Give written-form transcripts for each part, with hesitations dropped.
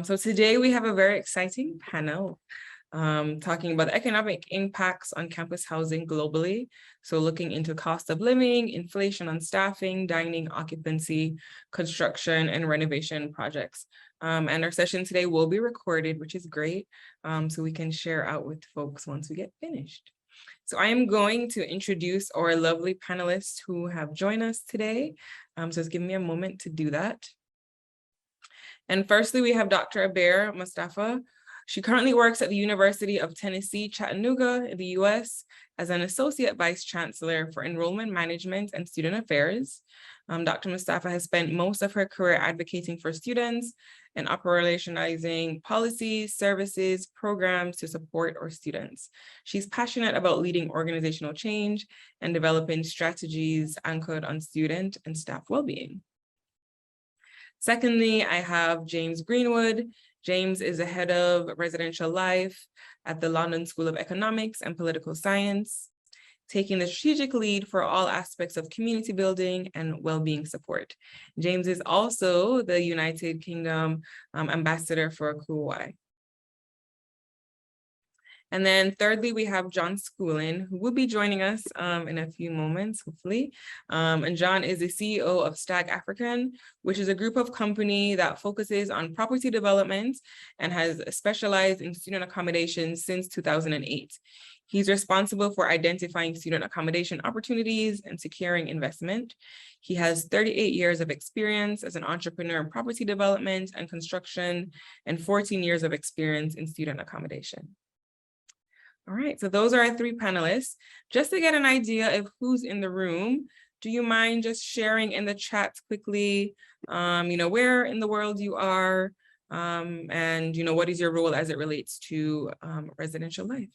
So today we have a very exciting panel talking about the economic impacts on campus housing globally. So looking into cost of living, inflation on staffing, dining, occupancy, construction, and renovation projects. And our session today will be recorded, which is great. So we can share out with folks once we get finished. So I am going to introduce our lovely panelists who have joined us today. So just give me a moment to do that. And firstly, we have Dr. Aber Mustafa. She currently works at the University of Tennessee, Chattanooga in the US as an Associate Vice Chancellor for Enrollment Management and Student Affairs. Dr. Mustafa has spent most of her career advocating for students and operationalizing policies, services, programs to support our students. She's passionate about leading organizational change and developing strategies anchored on student and staff well-being. Secondly, I have James Greenwood. James is the head of residential life at the London School of Economics and Political Science, taking the strategic lead for all aspects of community building and well-being support. James is also the United Kingdom ambassador for Kuwait. And then thirdly, we have John Schoolin, who will be joining us in a few moments, hopefully. And John is the CEO of Stag African, which is a group of company that focuses on property development and has specialized in student accommodation since 2008. He's responsible for identifying student accommodation opportunities and securing investment. He has 38 years of experience as an entrepreneur in property development and construction, and 14 years of experience in student accommodation. All right, so those are our three panelists. Just to get an idea of who's in the room, do you mind just sharing in the chat quickly, where in the world you are, and what is your role as it relates to residential life?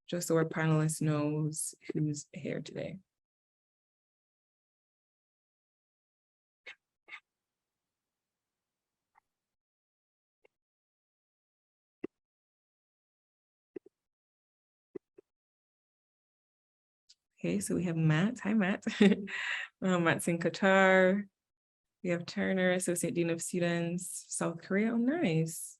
Just so our panelist knows who's here today. Okay, so we have Matt. Hi, Matt. Matt's in Qatar. We have Turner, Associate Dean of Students, South Korea. Oh, nice.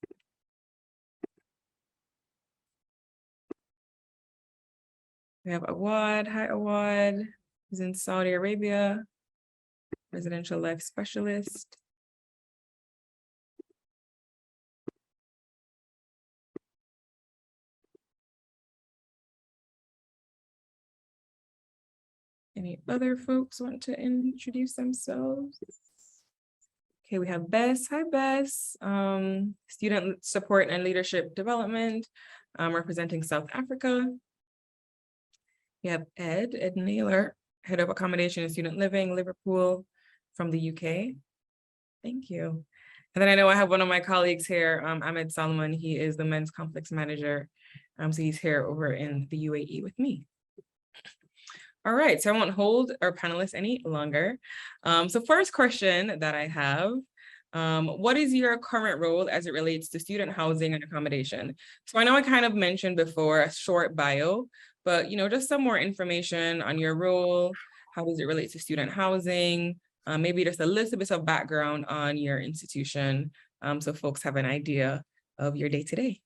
We have Awad. Hi, Awad. He's in Saudi Arabia, residential life specialist. Any other folks want to introduce themselves? Okay, we have Bess. Hi, Bess. Student support and leadership development, representing South Africa. We have Ed Naylor, head of accommodation and student living, Liverpool, from the UK. Thank you. And then I know I have one of my colleagues here, Ahmed Salman. He is the men's complex manager. So he's here over in the UAE with me. All right, so I won't hold our panelists any longer. So first question that I have, what is your current role as it relates to student housing and accommodation? So I know I kind of mentioned before a short bio, but just some more information on your role. How does it relate to student housing? Maybe just a little bit of background on your institution, so folks have an idea of your day-to-day.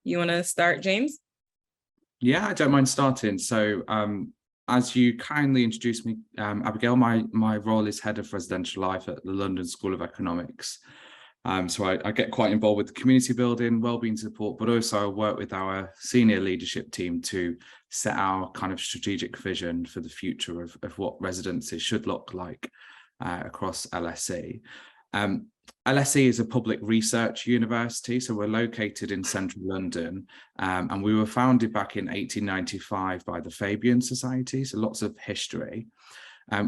You want to start, James? Yeah, I don't mind starting. So as you kindly introduced me, Abigail, my role is head of residential life at the London School of Economics. So I get quite involved with community building, wellbeing support, but also I work with our senior leadership team to set our kind of strategic vision for the future of what residency should look like across LSE. LSE is a public research university, so we're located in central London, and we were founded back in 1895 by the Fabian Society, so lots of history.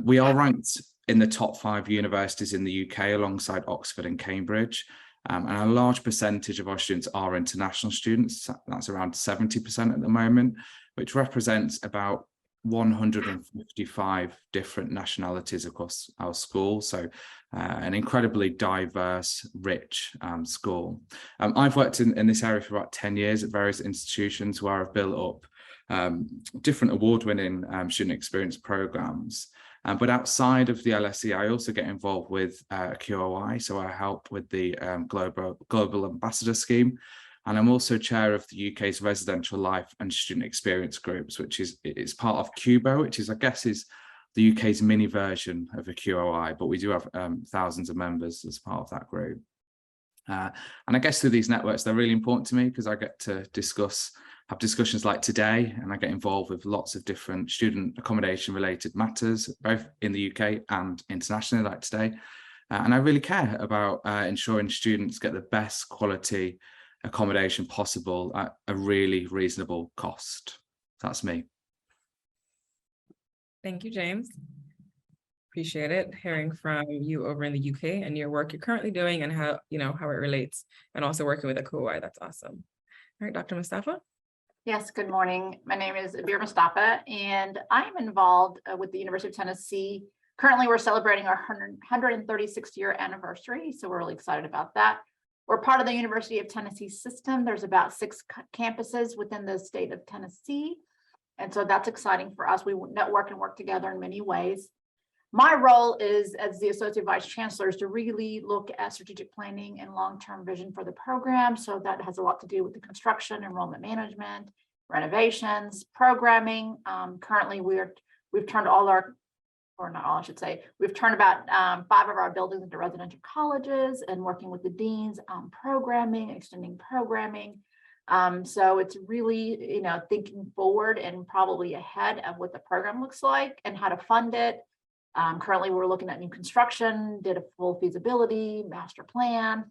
We are ranked in the top 5 universities in the UK alongside Oxford and Cambridge, and a large percentage of our students are international students. That's around 70% at the moment, which represents about 155 different nationalities across our school, so an incredibly diverse, rich school. I've worked in this area for about 10 years at various institutions where I've built up different award-winning student experience programs. But outside of the LSE, I also get involved with QOI. So I help with the Global Ambassador Scheme. And I'm also chair of the UK's Residential Life and Student Experience Groups, which is part of QBO, which is, I guess, is the UK's mini version of a QOI, but we do have thousands of members as part of that group. And I guess through these networks, they're really important to me because I get to have discussions like today, and I get involved with lots of different student accommodation related matters, both in the UK and internationally like today. And I really care about ensuring students get the best quality accommodation possible at a really reasonable cost. That's me. Thank you, James. Appreciate it hearing from you over in the UK and your work you're currently doing and how it relates, and also working with a QOI. That's awesome. All right, Dr. Mustafa. Yes, good morning. My name is Abir Mustafa, and I'm involved with the University of Tennessee. Currently, we're celebrating our 136th year anniversary, so we're really excited about that. We're part of the University of Tennessee system. There's about 6 campuses within the state of Tennessee, and so that's exciting for us. We network and work together in many ways. My role is as the Associate Vice Chancellor is to really look at strategic planning and long-term vision for the program. So that has a lot to do with the construction, enrollment management, renovations, programming. Currently, we've turned all our, or not all, I should say, we've turned about 5 of our buildings into residential colleges and working with the deans on programming, extending programming. So it's really, thinking forward and probably ahead of what the program looks like and how to fund it. Currently, we're looking at new construction, did a full feasibility, master plan,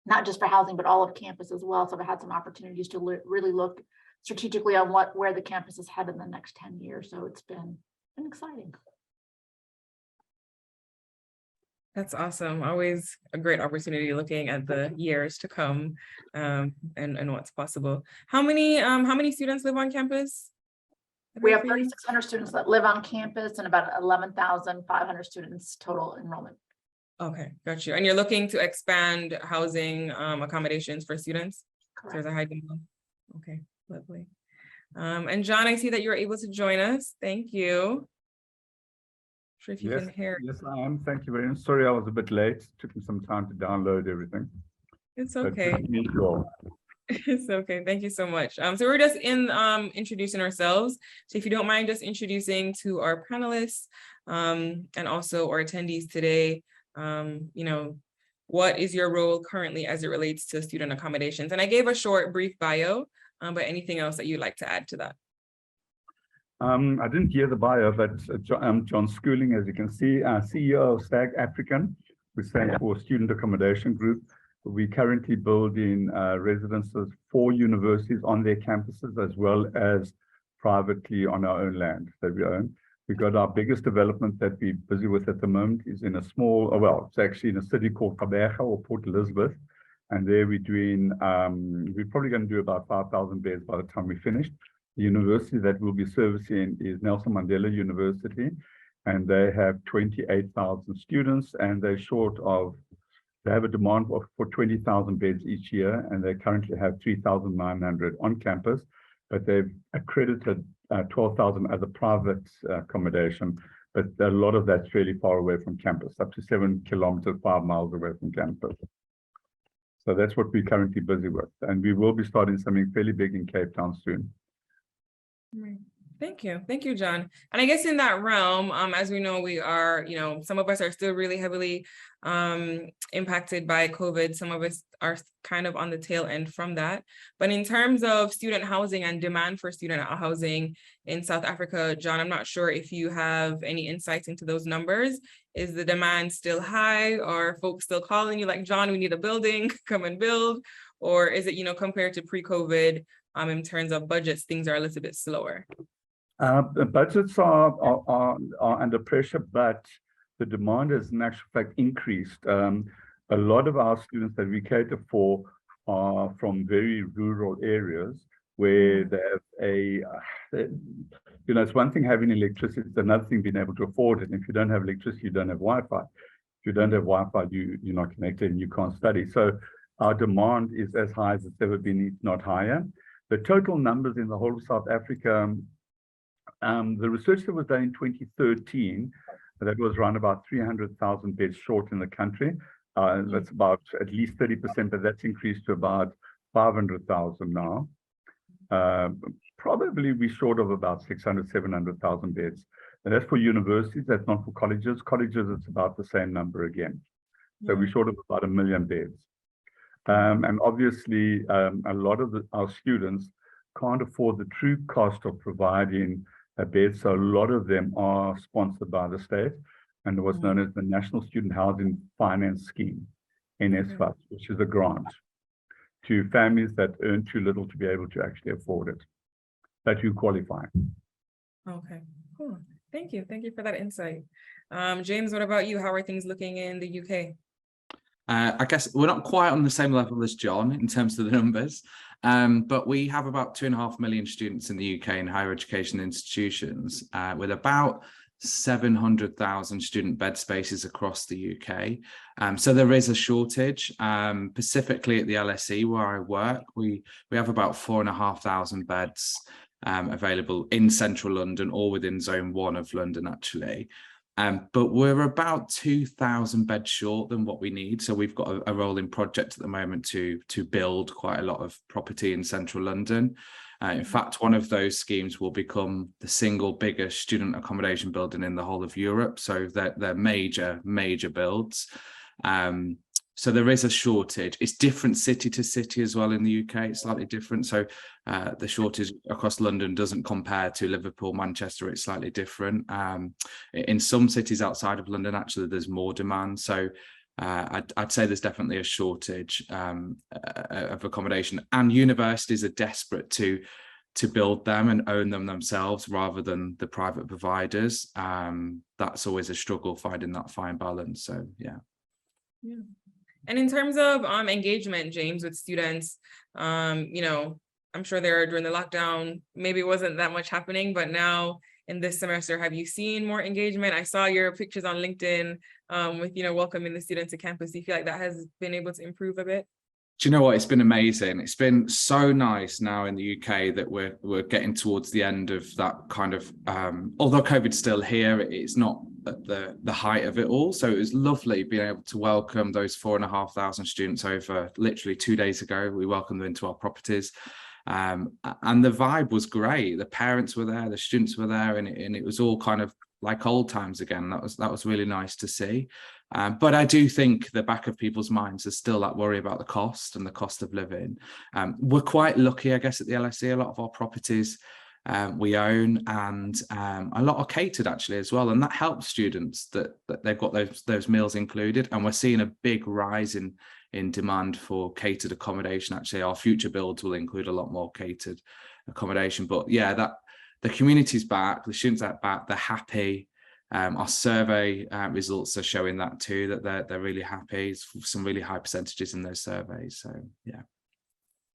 not just for housing, but all of campus as well. So I've had some opportunities to really look strategically on where the campus is headed in the next 10 years. So it's been exciting. That's awesome. Always a great opportunity looking at the years to come and what's possible. How many students live on campus? We have 3,600 students that live on campus and about 11,500 students total enrollment. Okay, got you. And you're looking to expand housing accommodations for students? Correct. So there's a high demand. Okay, lovely. And John, I see that you're able to join us. Thank you. Sure if you can hear. Yes, I am. Thank you very much. Sorry, I was a bit late. It took me some time to download everything. It's okay. But it's okay. Thank you so much. So we're just introducing ourselves. So if you don't mind just introducing to our panelists and also our attendees today, what is your role currently as it relates to student accommodations? And I gave a short, brief bio, but anything else that you'd like to add to that? I didn't hear the bio, but I'm John Schooling, as you can see, CEO of STAG African, we stand for Student Accommodation Group. We currently building residences for universities on their campuses, as well as privately on our own land that we own. We've got our biggest development that we're busy with at the moment is in a small, it's actually in a city called Gqeberha or Port Elizabeth. And there we're doing, we're probably going to do about 5,000 beds by the time we finish. The university that we'll be servicing is Nelson Mandela University, and they have 28,000 students, and they have a demand for 20,000 beds each year, and they currently have 3,900 on campus, but they've accredited 12,000 as a private accommodation, but a lot of that's fairly far away from campus, up to 7 kilometers, 5 miles away from campus. So that's what we're currently busy with, and we will be starting something fairly big in Cape Town soon. Right. Thank you, John. And I guess in that realm, as we know, we are, some of us are still really heavily impacted by COVID. Some of us are kind of on the tail end from that. But in terms of student housing and demand for student housing in South Africa, John, I'm not sure if you have any insights into those numbers. Is the demand still high? Are folks still calling you like, John, we need a building, come and build? Or is it, compared to pre-COVID, in terms of budgets, things are a little bit slower? The budgets are under pressure, but the demand has in actual fact increased. A lot of our students that we cater for are from very rural areas where they have it's one thing having electricity, it's another thing being able to afford it. And if you don't have electricity, you don't have Wi-Fi. If you don't have Wi-Fi, you're not connected and you can't study. So our demand is as high as it's ever been, if not higher. The total numbers in the whole of South Africa, the research that was done in 2013 That was around about 300,000 beds short in the country. That's about at least 30%, but that's increased to about 500,000 now. Probably we're short of about 600, 700,000 beds. And that's for universities, that's not for colleges. Colleges, it's about the same number again. So we're short of about 1 million beds. And obviously, a lot of our students can't afford the true cost of providing a bed. So a lot of them are sponsored by the state and what's known as the National Student Housing Finance Scheme, NSFAS, which is a grant to families that earn too little to be able to actually afford it, that you qualify. Okay, cool. Thank you. Thank you for that insight. James, what about you? How are things looking in the UK? I guess we're not quite on the same level as John in terms of the numbers, but we have about 2.5 million students in the UK in higher education institutions, with about 700,000 student bed spaces across the UK. So there is a shortage. Specifically at the LSE where I work, we have about 4,500 beds available in central London or within zone 1 of London, actually. But we're about 2,000 beds short than what we need. So we've got a rolling project at the moment to build quite a lot of property in central London. In fact, one of those schemes will become the single biggest student accommodation building in the whole of Europe. So they're major builds. So there is a shortage. It's different city to city as well in the UK. It's slightly different. So the shortage across London doesn't compare to Liverpool, Manchester. It's slightly different. In some cities outside of London, actually, there's more demand. So I'd say there's definitely a shortage of accommodation, and universities are desperate to build them and own them themselves rather than the private providers. That's always a struggle, finding that fine balance. So yeah. And in terms of engagement, James, with students, you know, I'm sure there during the lockdown, maybe it wasn't that much happening, but now in this semester, have you seen more engagement? I saw your pictures on LinkedIn with, you know, welcoming the students to campus. Do you feel like that has been able to improve a bit? Do you know what? It's been amazing. It's been so nice now in the UK that we're getting towards the end of that kind of, although COVID's still here, it's not at the height of it all. So it was lovely being able to welcome those 4,500 students over literally 2 days ago. We welcomed them into our properties. And the vibe was great. The parents were there, the students were there, and it was all kind of like old times again. That was really nice to see. But I do think the back of people's minds is still that worry about the cost and the cost of living. We're quite lucky, I guess, at the LSE. A lot of our properties we own, and a lot are catered actually as well, and that helps students that they've got those meals included. And we're seeing a big rise in demand for catered accommodation. Actually, our future builds will include a lot more catered accommodation. But yeah, that the community's back, the students are back, they're happy. Our survey results are showing that too, that they're really happy. Some really high percentages in those surveys. So yeah.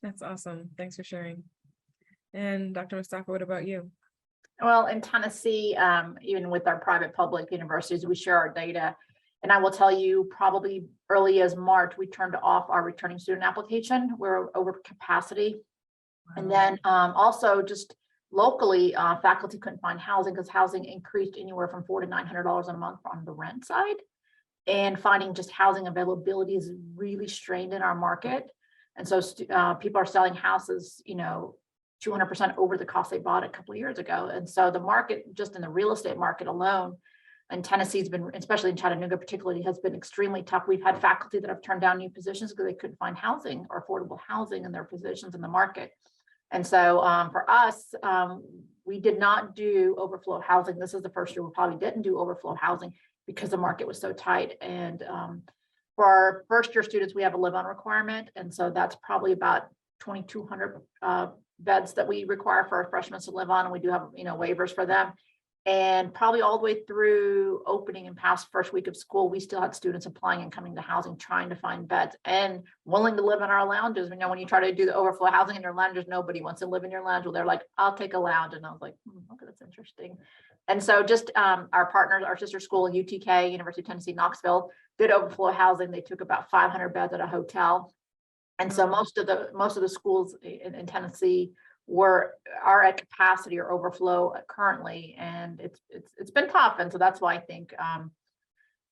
That's awesome. Thanks for sharing. And Dr. Mustafa, what about you? Well, in Tennessee, even with our private public universities, we share our data. And I will tell you, probably early as March, we turned off our returning student application. We're over capacity. Wow. And then also just locally, faculty couldn't find housing because housing increased anywhere from $400 to $900 a month on the rent side. And finding just housing availability is really strained in our market. And so people are selling houses, you know, 200% over the cost they bought a couple of years ago. And so the market, just in the real estate market alone, and Tennessee's been, especially in Chattanooga particularly, has been extremely tough. We've had faculty that have turned down new positions because they couldn't find housing or affordable housing in their positions in the market. And so for us, we did not do overflow housing. This is the first year we probably didn't do overflow housing because the market was so tight. And for our first year students, we have a live-on requirement. And so that's probably about 2,200 beds that we require for our freshmen to live on. And we do have, you know, waivers for them. And probably all the way through opening and past first week of school, we still had students applying and coming to housing, trying to find beds and willing to live in our lounges. You know, when you try to do the overflow housing in your lounges, nobody wants to live in your lounge. Well, they're like, I'll take a lounge. And I was like, okay, that's interesting. And so just our partners, our sister school, UTK, University of Tennessee, Knoxville, did overflow housing. They took about 500 beds at a hotel. And so most of the schools in Tennessee are at capacity or overflow currently, and it's been tough. And so that's why I think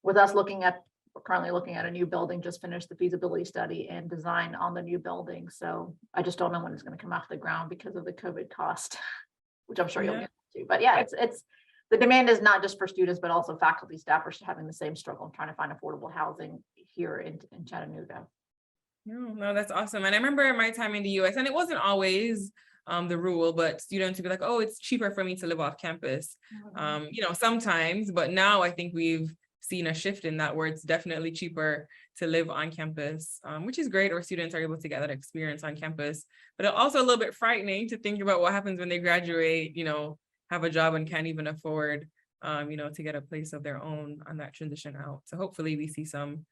with us we're currently looking at a new building, just finished the feasibility study and design on the new building. So I just don't know when it's going to come off the ground because of the COVID cost, which I'm sure you'll get to. But yeah, it's the demand is not just for students, but also faculty, staff are having the same struggle trying to find affordable housing here in Chattanooga. No, that's awesome. And I remember my time in the US, and it wasn't always the rule, but students would be like, oh, it's cheaper for me to live off campus. Sometimes, but now I think we've seen a shift in that, where it's definitely cheaper to live on campus, which is great, or students are able to get that experience on campus. But also a little bit frightening to think about what happens when they graduate, have a job and can't even afford, to get a place of their own on that transition out. So hopefully we see some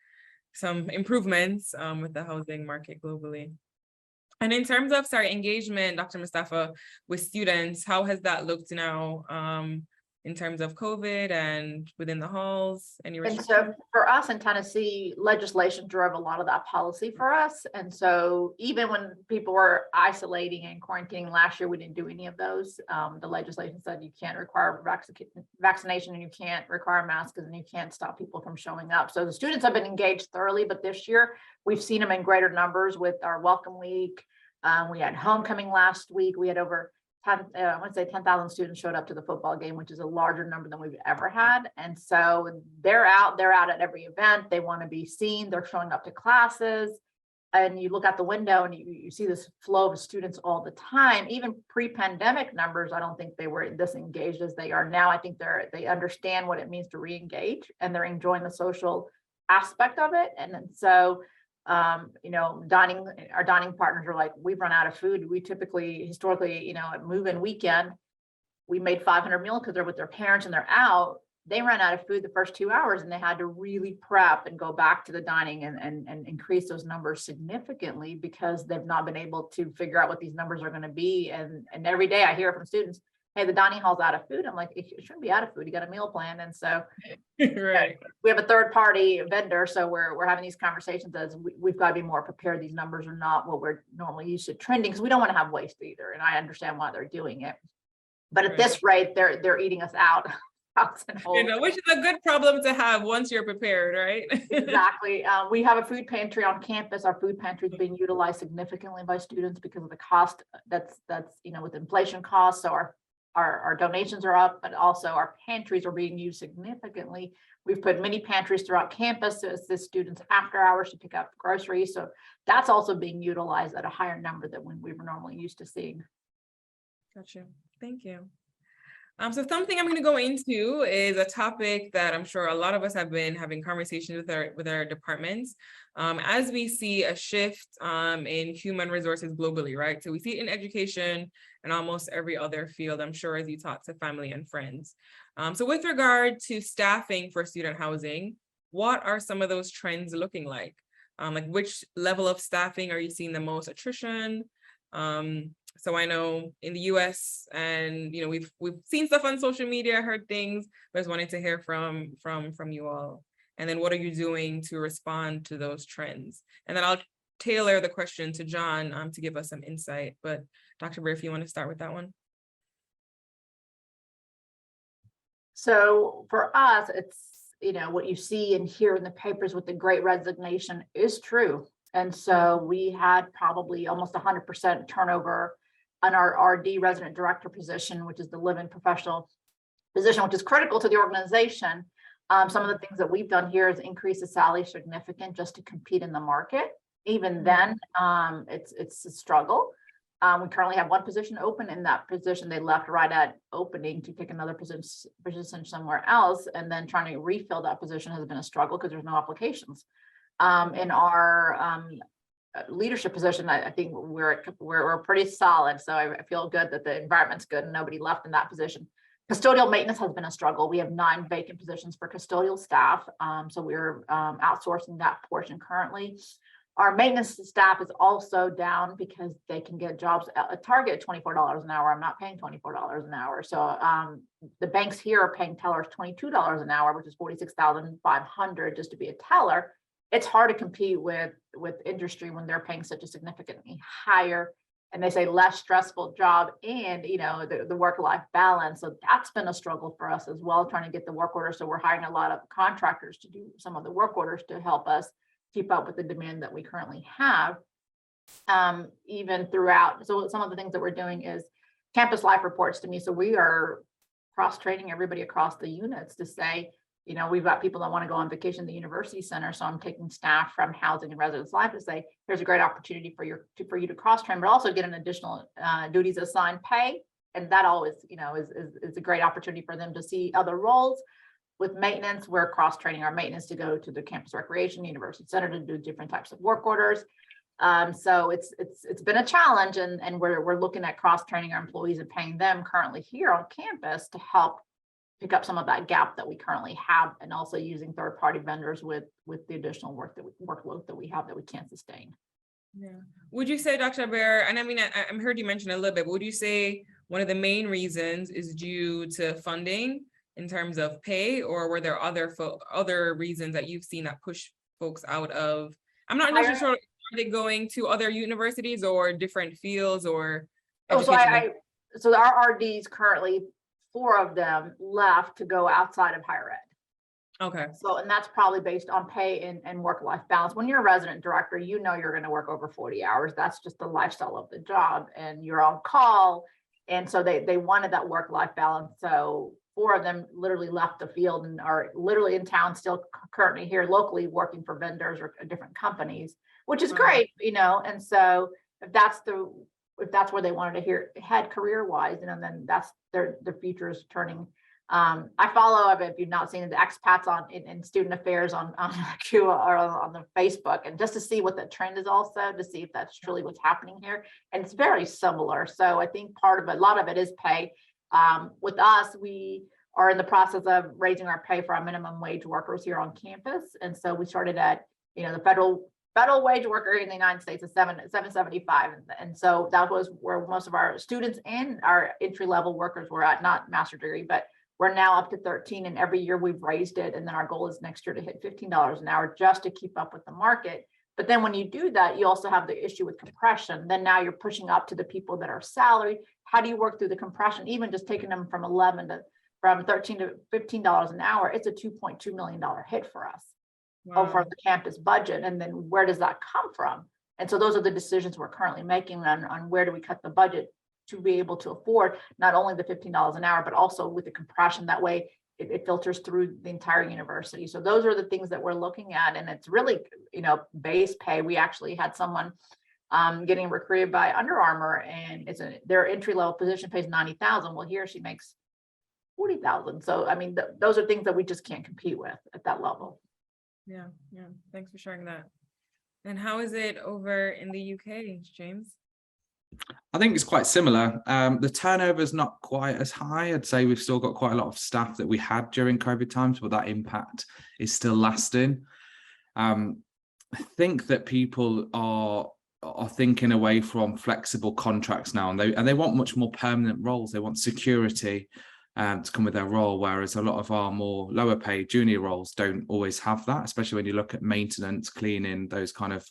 improvements with the housing market globally. And in terms of, engagement, Dr. Mustafa, with students, how has that looked now in terms of COVID and within the halls? Any restrictions? And so for us in Tennessee, legislation drove a lot of that policy for us. And so even when people were isolating and quarantining last year, we didn't do any of those. The legislation said you can't require vaccination, and you can't require masks, and you can't stop people from showing up. So the students have been engaged thoroughly, but this year we've seen them in greater numbers with our Welcome Week. We had homecoming last week. We had over 10,000 students showed up to the football game, which is a larger number than we've ever had. And so they're out at every event. They want to be seen. They're showing up to classes. And you look out the window and you see this flow of students all the time. Even pre-pandemic numbers, I don't think they were this engaged as they are now. I think they understand what it means to re-engage, and they're enjoying the social aspect of it. And then so our dining partners are like, we've run out of food. We typically, historically, at move-in weekend, we made 500 meals because they're with their parents and they're out. They ran out of food the first 2 hours, and they had to really prep and go back to the dining and increase those numbers significantly because they've not been able to figure out what these numbers are going to be. And every day I hear from students, hey, the dining hall's out of food. I'm like, it shouldn't be out of food. You got a meal plan. And so right. We have a third party vendor. So we're having these conversations as we've got to be more prepared. These numbers are not what we're normally used to trending, because we don't want to have waste either. And I understand why they're doing it. But at this rate, they're eating us out. Which is a good problem to have once you're prepared, right? Exactly. We have a food pantry on campus. Our food pantry is being utilized significantly by students because of the cost that's with inflation costs. So our donations are up, but also our pantries are being used significantly. We've put mini pantries throughout campus to assist students after hours to pick up groceries. So that's also being utilized at a higher number than when we were normally used to seeing. Gotcha. Thank you. So something I'm going to go into is a topic that I'm sure a lot of us have been having conversations with our departments as we see a shift in human resources globally, right? So we see it in education and almost every other field, I'm sure, as you talk to family and friends. So with regard to staffing for student housing, what are some of those trends looking like? Like which level of staffing are you seeing the most attrition? So I know in the US, and we've seen stuff on social media, heard things, but I just wanted to hear from you all. And then what are you doing to respond to those trends? And then I'll tailor the question to John to give us some insight. But Dr. Bray, if you want to start with that one. So for us, it's what you see and hear in the papers with the Great Resignation is true. And so we had probably almost 100% turnover on our RD resident director position, which is the living professional position, which is critical to the organization. Some of the things that we've done here is increase the salary significant just to compete in the market. Even then, it's a struggle. We currently have one position open. In that position, they left right at opening to take another position somewhere else, and then trying to refill that position has been a struggle because there's no applications. In our leadership position, I think we're pretty solid. So I feel good that the environment's good and nobody left in that position. Custodial maintenance has been a struggle. We have 9 vacant positions for custodial staff. So we're outsourcing that portion currently. Our maintenance staff is also down because they can get jobs at a Target at $24 an hour. I'm not paying $24 an hour. So the banks here are paying tellers $22 an hour, which is $46,500 just to be a teller. It's hard to compete with industry when they're paying such a significantly higher and they say less stressful job and, the work-life balance. So that's been a struggle for us as well, trying to get the work orders. So we're hiring a lot of contractors to do some of the work orders to help us keep up with the demand that we currently have. Even throughout. So some of the things that we're doing is campus life reports to me. So we are cross-training everybody across the units to say, we've got people that want to go on vacation at the university center. So I'm taking staff from housing and residence life to say, here's a great opportunity for you to cross-train, but also get an additional duties assigned pay. And that always, is a great opportunity for them to see other roles. With maintenance, we're cross-training our maintenance to go to the campus recreation, university center to do different types of work orders. So it's been a challenge, and we're looking at cross-training our employees and paying them currently here on campus to help pick up some of that gap that we currently have, and also using third-party vendors with the additional workload that we have that we can't sustain. Yeah. Would you say, Dr. Bear, and I mean, I heard you mention a little bit, but would you say one of the main reasons is due to funding in terms of pay, or were there other reasons that you've seen that push folks out of? I'm not necessarily sure. Are they going to other universities or different fields or? So our RDs currently, 4 of them left to go outside of higher ed. Okay. So, and that's probably based on pay and work-life balance. When you're a resident director, you're going to work over 40 hours. That's just the lifestyle of the job, and you're on call. And so they wanted that work-life balance. So 4 of them literally left the field and are literally in town, still currently here locally working for vendors or different companies, which is great, and so if that's where they wanted to head career-wise, then that's their future is turning. I follow, if you've not seen the expats in student affairs on Q or on the Facebook, and just to see what the trend is, also to see if that's truly what's happening here. And it's very similar. So I think a lot of it is pay. With us, we are in the process of raising our pay for our minimum wage workers here on campus. And so we started at, the federal wage worker in the United States is $7.75. And so that was where most of our students and our entry-level workers were at, not master's degree, but we're now up to 13, and every year we've raised it. And then our goal is next year to hit $15 an hour just to keep up with the market. But then when you do that, you also have the issue with compression. Then now you're pushing up to the people that are salaried. How do you work through the compression? Even just taking them from $13 to $15 an hour, it's a $2.2 million hit for us. Wow. For the campus budget. And then where does that come from? And so those are the decisions we're currently making on where do we cut the budget to be able to afford not only the $15 an hour, but also with the compression. That way it filters through the entire university. So those are the things that we're looking at. And it's really, base pay. We actually had someone getting recruited by Under Armour, and their entry-level position pays $90,000. Well, he or she makes $40,000. So, I mean, those are things that we just can't compete with at that level. Yeah. Thanks for sharing that. And how is it over in the UK, James? I think it's quite similar. The turnover is not quite as high. I'd say we've still got quite a lot of staff that we had during COVID times, but that impact is still lasting. I think that people are thinking away from flexible contracts now, and they want much more permanent roles. They want security to come with their role, whereas a lot of our more lower paid junior roles don't always have that, especially when you look at maintenance, cleaning, those kind of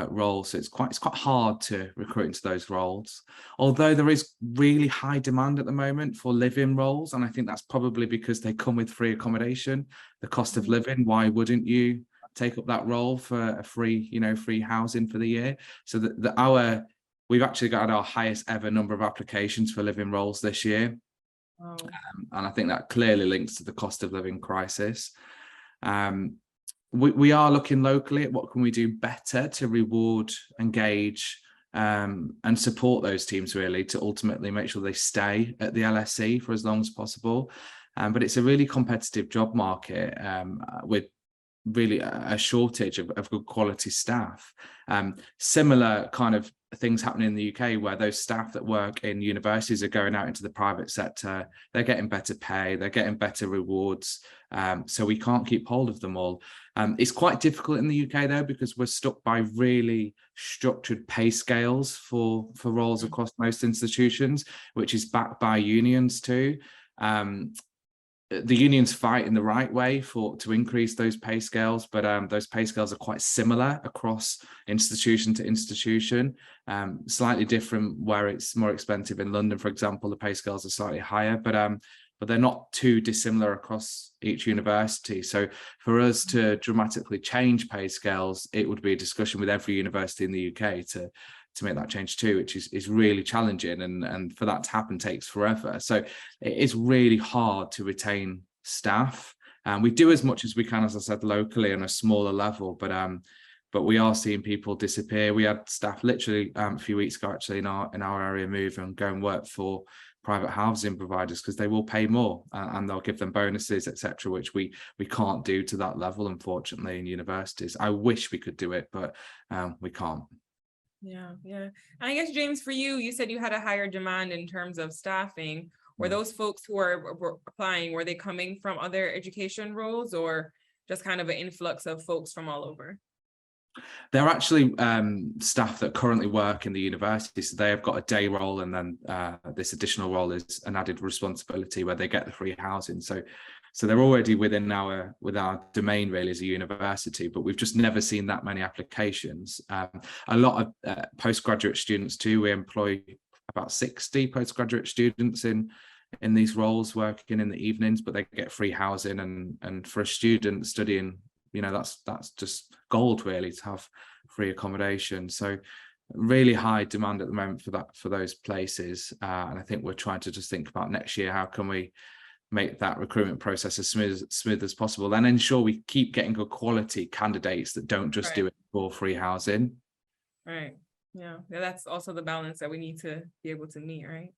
roles. So it's quite hard to recruit into those roles, although there is really high demand at the moment for live-in roles, and I think that's probably because they come with free accommodation, the cost of living. Why wouldn't you take up that role for a free housing for the year? So we've actually got our highest ever number of applications for live-in roles this year. Wow. And I think that clearly links to the cost of living crisis. We are looking locally at what can we do better to reward, engage, and support those teams, really, to ultimately make sure they stay at the LSE for as long as possible. But it's a really competitive job market with really a shortage of good quality staff. Similar kind of things happening in the UK, where those staff that work in universities are going out into the private sector. They're getting better pay, they're getting better rewards. So we can't keep hold of them all. It's quite difficult in the UK though, because we're stuck by really structured pay scales for roles across most institutions, which is backed by unions too. the unions fight in the right way to increase those pay scales, but those pay scales are quite similar across institution to institution. Slightly different where it's more expensive in London, for example, the pay scales are slightly higher, but they're not too dissimilar across each university. So for us to dramatically change pay scales, it would be a discussion with every university in the UK to make that change too, which is really challenging, and for that to happen takes forever. So it's really hard to retain staff, and we do as much as we can, as I said, locally on a smaller level, but we are seeing people disappear. We had staff literally a few weeks ago actually in our area move and go and work for private housing providers because they will pay more, and they'll give them bonuses, etc., which we can't do to that level, unfortunately, in universities. I wish we could do it, but we can't. Yeah. And I guess, James, for you, you said you had a higher demand in terms of staffing. Were those folks who were applying, were they coming from other education roles, or just kind of an influx of folks from all over? They're actually staff that currently work in the university, so they have got a day role, and then this additional role is an added responsibility where they get the free housing. So they're already within our domain really as a university, but we've just never seen that many applications. A lot of postgraduate students too. We employ about 60 postgraduate students in these roles working in the evenings, but they get free housing, and for a student studying, you know, that's just gold really to have free accommodation. So really high demand at the moment for those places, and I think we're trying to just think about next year, how can we make that recruitment process as smooth as possible, and ensure we keep getting good quality candidates that don't just do it for free housing. Right. Yeah, that's also the balance that we need to be able to meet, right?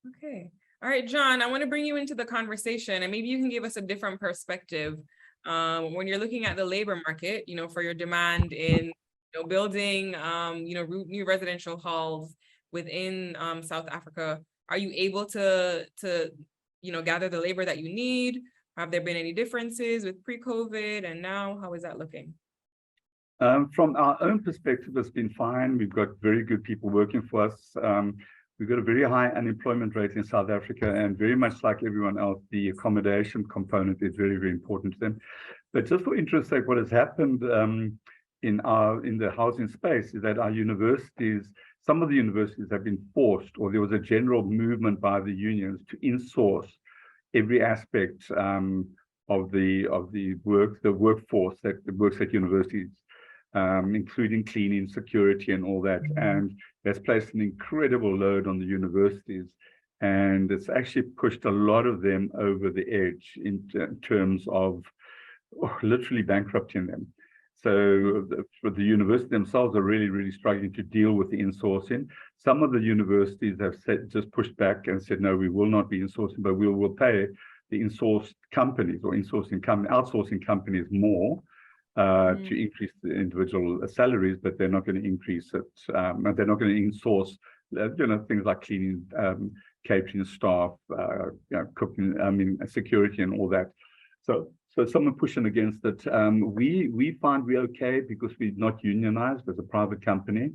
Okay. All right, John, I want to bring you into the conversation, and maybe you can give us a different perspective when you're looking at the labor market, you know, for your demand in building new residential halls within South Africa. Are you able to gather the labor that you need? Have there been any differences with pre-COVID and now? How is that looking? From our own perspective, it's been fine. We've got very good people working for us. We've got a very high unemployment rate in South Africa, and very much like everyone else, the accommodation component is very, very important to them. But just for interest's sake, what has happened in the housing space is that our universities, some of the universities have been forced, or there was a general movement by the unions to insource every aspect of the workforce that works at universities, including cleaning, security, and all that. And that's placed an incredible load on the universities, and it's actually pushed a lot of them over the edge in terms of literally bankrupting them. So the university themselves are really, really struggling to deal with the insourcing. Some of the universities have just pushed back and said, no, we will not be insourcing, but we will pay the insourced companies or outsourcing companies more to increase the individual salaries, but they're not going to increase it. They're not going to insource, things like cleaning, catering staff, cooking, security, and all that. So someone pushing against it. We find we're okay because we're not unionized as a private company.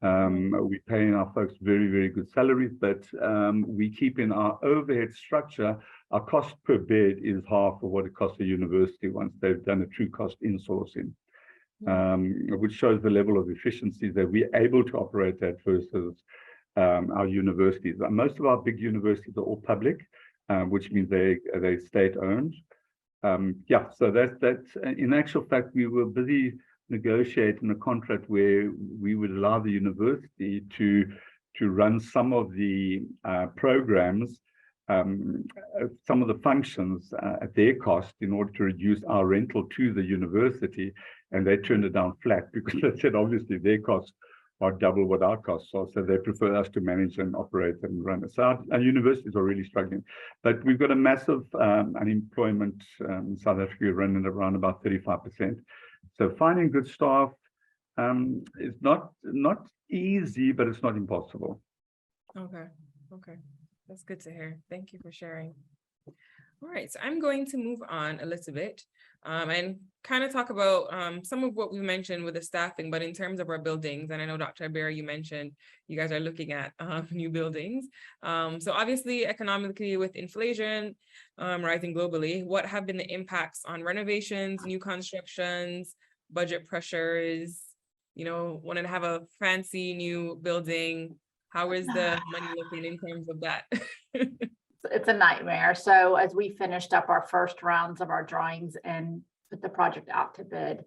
We're paying our folks very, very good salaries, but we keep in our overhead structure. Our cost per bed is half of what it costs a university once they've done a true cost insourcing, which shows the level of efficiency that we're able to operate at versus our universities. Most of our big universities are all public, which means they're state-owned. So that's in actual fact, we were busy negotiating a contract where we would allow the university to run some of the programs, some of the functions at their cost in order to reduce our rental to the university, and they turned it down flat because they said obviously their costs are double what our costs are, so they prefer us to manage and operate and run it. So our universities are really struggling, but we've got a massive unemployment in South Africa, running around about 35%. So finding good staff is not easy, but it's not impossible. Okay, that's good to hear. Thank you for sharing. All right, so I'm going to move on a little bit and kind of talk about some of what we mentioned with the staffing, but in terms of our buildings, and I know Dr. Ibarra, you mentioned you guys are looking at new buildings. So obviously economically with inflation rising globally, what have been the impacts on renovations, new constructions, budget pressures, you know, wanting to have a fancy new building? How is the money looking in terms of that? It's a nightmare. So as we finished up our first rounds of our drawings and put the project out to bid,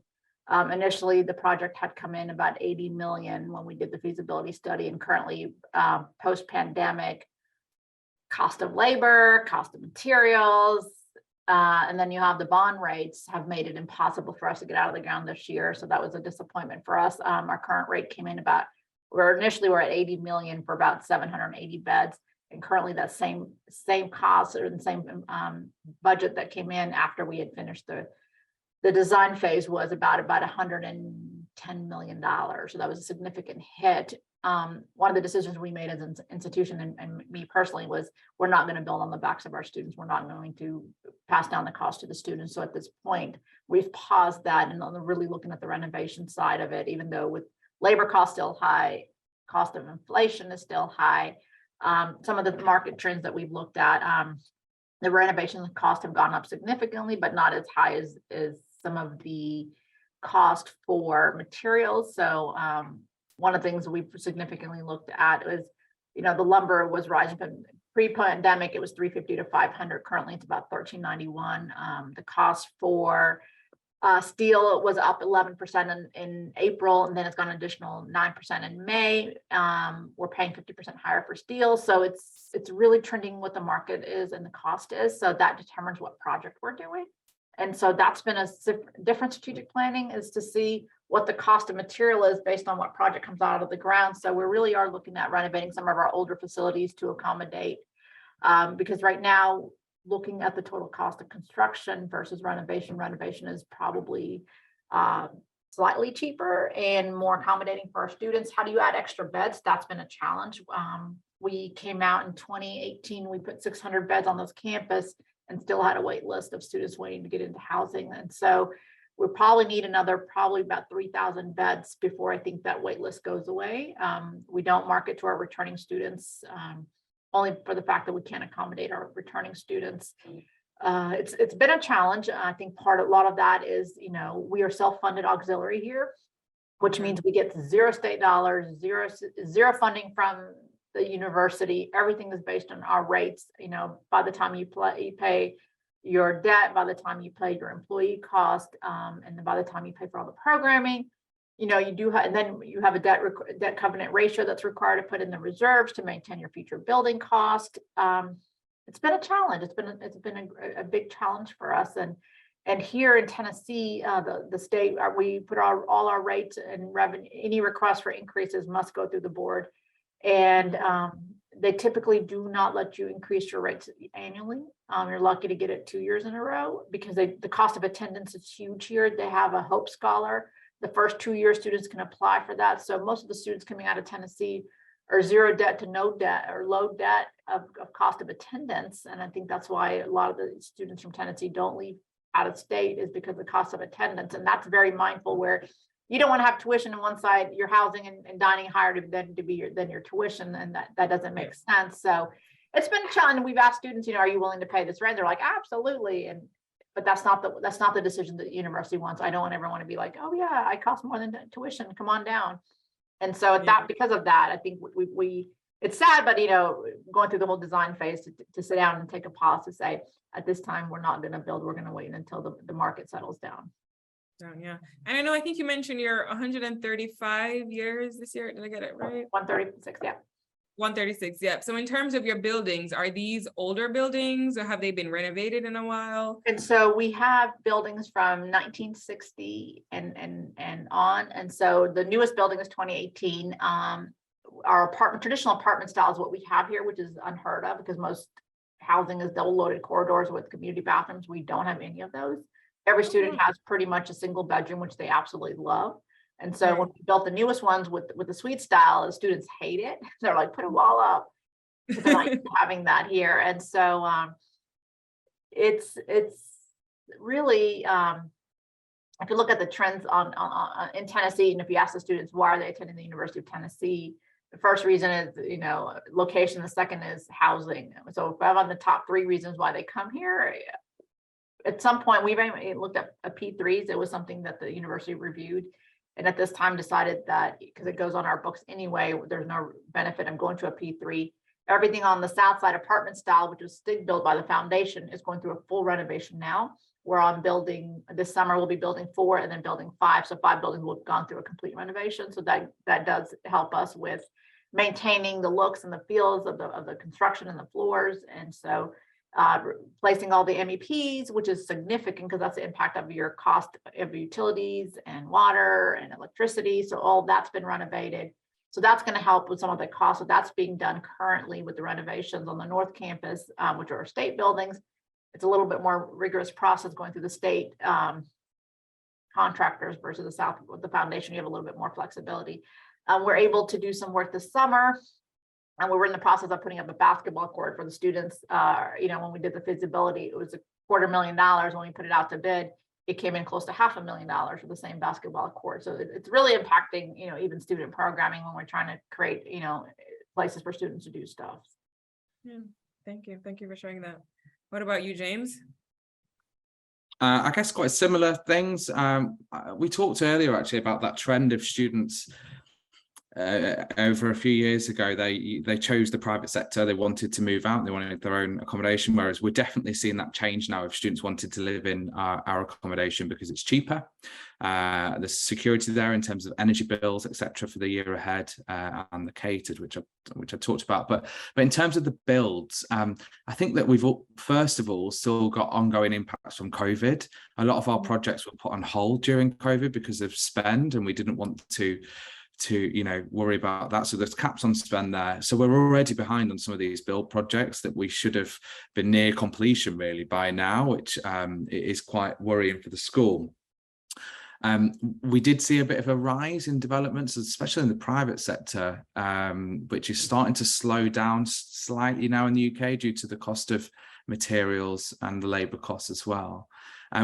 initially the project had come in about 80 million when we did the feasibility study, and currently post-pandemic, cost of labor, cost of materials, and then you have the bond rates have made it impossible for us to get out of the ground this year. So that was a disappointment for us. Our current rate came in about, initially we're at 80 million for about 780 beds. And currently that same cost or the same budget that came in after we had finished the design phase was about $110 million. So that was a significant hit. One of the decisions we made as an institution and me personally was we're not going to build on the backs of our students. We're not going to pass down the cost to the students. So at this point, we've paused that and really looking at the renovation side of it, even though with labor costs still high, cost of inflation is still high. Some of the market trends that we've looked at, the renovation costs have gone up significantly, but not as high as some of the cost for materials. So one of the things we've significantly looked at is, you know, the lumber was rising, but pre-pandemic it was $350 to $500. Currently it's about $1391. The cost for steel was up 11% in April, and then it's gone an additional 9% in May. We're paying 50% higher for steel. So it's really trending what the market is and the cost is. So that determines what project we're doing. And so that's been a different strategic planning, is to see what the cost of material is based on what project comes out of the ground. So we really are looking at renovating some of our older facilities to accommodate, because right now, looking at the total cost of construction versus renovation is probably slightly cheaper and more accommodating for our students. How do you add extra beds? That's been a challenge. We came out in 2018, we put 600 beds on this campus and still had a wait list of students waiting to get into housing. And so we probably need probably about 3,000 beds before I think that wait list goes away. We don't market to our returning students, only for the fact that we can't accommodate our returning students. It's been a challenge. I think a lot of that is, you know, we are self-funded auxiliary here, which means we get zero state dollars, zero funding from the university. Everything is based on our rates. You know, by the time you pay your debt, by the time you pay your employee cost, and then by the time you pay for all the programming, you know, you do have, and then you have a debt covenant ratio that's required to put in the reserves to maintain your future building cost. It's been a challenge. It's been a big challenge for us. And here in Tennessee, the state, we put all our rates and revenue, any request for increases must go through the board. And they typically do not let you increase your rates annually. You're lucky to get it 2 years in a row, because the cost of attendance is huge here. They have a Hope Scholar. The first 2 years students can apply for that. So most of the students coming out of Tennessee are zero debt to no debt or low debt of cost of attendance. And I think that's why a lot of the students from Tennessee don't leave out of state, is because of the cost of attendance. And that's very mindful, where you don't want to have tuition on one side, your housing and dining higher than your tuition, and that doesn't make sense. So it's been a challenge. We've asked students, you know, are you willing to pay this rent? They're like, absolutely. But that's not the decision that the university wants. I don't want everyone to be like, oh yeah, I cost more than tuition, come on down. And so because of that, I think it's sad, but you know, going through the whole design phase to sit down and take a pause to say, at this time, we're not going to build, we're going to wait until the market settles down. Yeah. And I think you mentioned you're 135 years this year. Did I get it right? 136, yeah. 136, yeah. So in terms of your buildings, are these older buildings or have they been renovated in a while? And so we have buildings from 1960 and on. And so the newest building is 2018. Our traditional apartment style is what we have here, which is unheard of, because most housing is double loaded corridors with community bathrooms. We don't have any of those. Every student has pretty much a single bedroom, which they absolutely love. And so when we built the newest ones with the suite style, the students hate it. They're like, put a wall up. They're not having that here. And so it's really, if you look at the trends in Tennessee, and if you ask the students why are they attending the University of Tennessee, the first reason is, location. The second is housing. So if I'm on the top 3 reasons why they come here, at some point we've looked at a P3s. It was something that the university reviewed, and at this time decided that because it goes on our books anyway, there's no benefit in going to a P3. Everything on the south side apartment style, which was still built by the foundation, is going through a full renovation now. We're on building this summer, we'll be building 4 and then building 5. So 5 buildings will have gone through a complete renovation. So that does help us with maintaining the looks and the feels of the construction and the floors. And so replacing all the MEPs, which is significant because that's the impact of your cost of utilities and water and electricity. So all that's been renovated. So that's going to help with some of the costs. So that's being done currently with the renovations on the North Campus, which are state buildings. It's a little bit more rigorous process going through the state contractors versus the South with the foundation. You have a little bit more flexibility. We're able to do some work this summer, and we're in the process of putting up a basketball court for the students. When we did the feasibility, it was $250,000. When we put it out to bid, it came in close to $500,000 for the same basketball court. So it's really impacting, even student programming when we're trying to create, places for students to do stuff. Yeah, thank you. Thank you for sharing that. What about you, James? I guess quite similar things. We talked earlier actually about that trend of students over a few years ago. They chose the private sector. They wanted to move out. They wanted their own accommodation, whereas we're definitely seeing that change now of students wanted to live in our accommodation because it's cheaper. There's security there in terms of energy bills, etc., for the year ahead, and the catered, which I talked about. But in terms of the builds, I think that we've first of all still got ongoing impacts from COVID. A lot of our projects were put on hold during COVID because of spend, and we didn't want to worry about that. So there's caps on spend there. So we're already behind on some of these build projects that we should have been near completion really by now, which is quite worrying for the school. We did see a bit of a rise in developments, especially in the private sector, which is starting to slow down slightly now in the UK due to the cost of materials and the labour costs as well.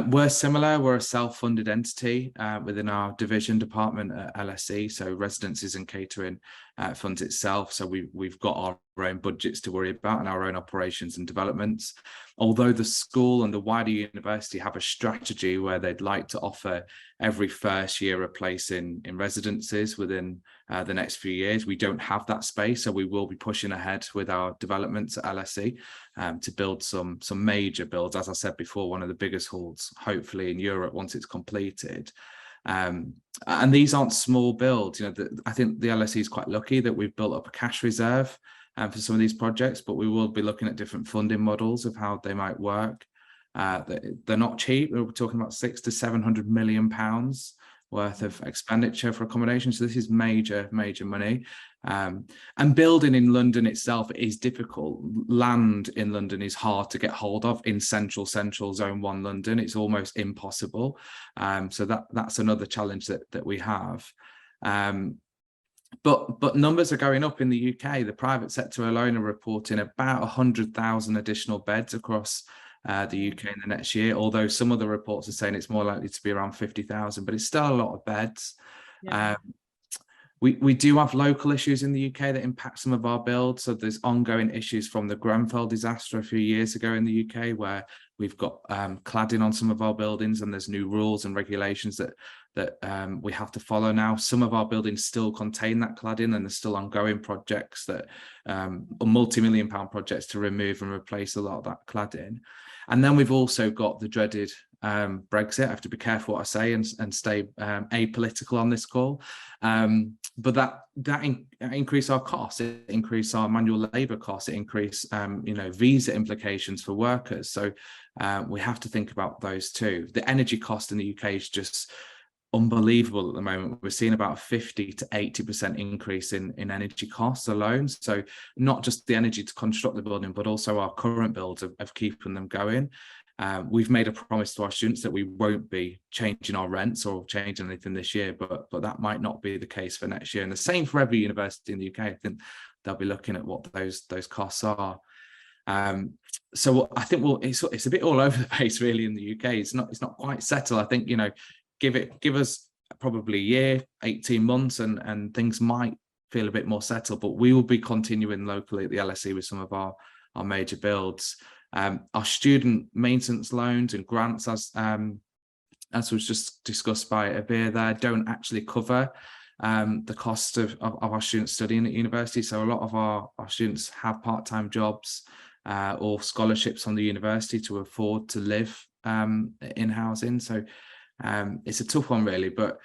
We're similar. We're a self-funded entity within our division department at LSE. So residences and catering funds itself. So we've got our own budgets to worry about and our own operations and developments. Although the school and the wider university have a strategy where they'd like to offer every first year a place in residences within the next few years, we don't have that space. So we will be pushing ahead with our developments at LSE to build some major builds. As I said before, one of the biggest halls, hopefully in Europe, once it's completed. And these aren't small builds. I think the LSE is quite lucky that we've built up a cash reserve for some of these projects, but we will be looking at different funding models of how they might work. They're not cheap. We're talking about £600 to £700 million worth of expenditure for accommodation. So this is major money. And building in London itself is difficult. Land in London is hard to get hold of in central zone 1 London. It's almost impossible. So that's another challenge that we have. But numbers are going up in the UK. The private sector alone are reporting about 100,000 additional beds across the UK in the next year, although some of the reports are saying it's more likely to be around 50,000, but it's still a lot of beds. Yeah. We do have local issues in the UK that impact some of our builds. So there's ongoing issues from the Grenfell disaster a few years ago in the UK, where we've got cladding on some of our buildings, and there's new rules and regulations that we have to follow now. Some of our buildings still contain that cladding, and there's still ongoing projects that are multi-million-pound projects to remove and replace a lot of that cladding. And then we've also got the dreaded Brexit. I have to be careful what I say and stay apolitical on this call. But that increase our costs, it increase our manual labour costs, it increase visa implications for workers. So we have to think about those too. The energy cost in the UK is just unbelievable at the moment. We're seeing about 50 to 80% increase in energy costs alone. So not just the energy to construct the building, but also our current builds of keeping them going. We've made a promise to our students that we won't be changing our rents or changing anything this year, but that might not be the case for next year. And the same for every university in the UK. I think they'll be looking at what those costs are. So I think it's a bit all over the place really in the UK. It's not quite settled. I think, you know, give us probably a year, 18 months, and things might feel a bit more settled, but we will be continuing locally at the LSE with some of our major builds. Our student maintenance loans and grants, as was just discussed by Abir there, don't actually cover the cost of our students studying at university. So a lot of our students have part-time jobs or scholarships on the university to afford to live in housing. So it's a tough one really, but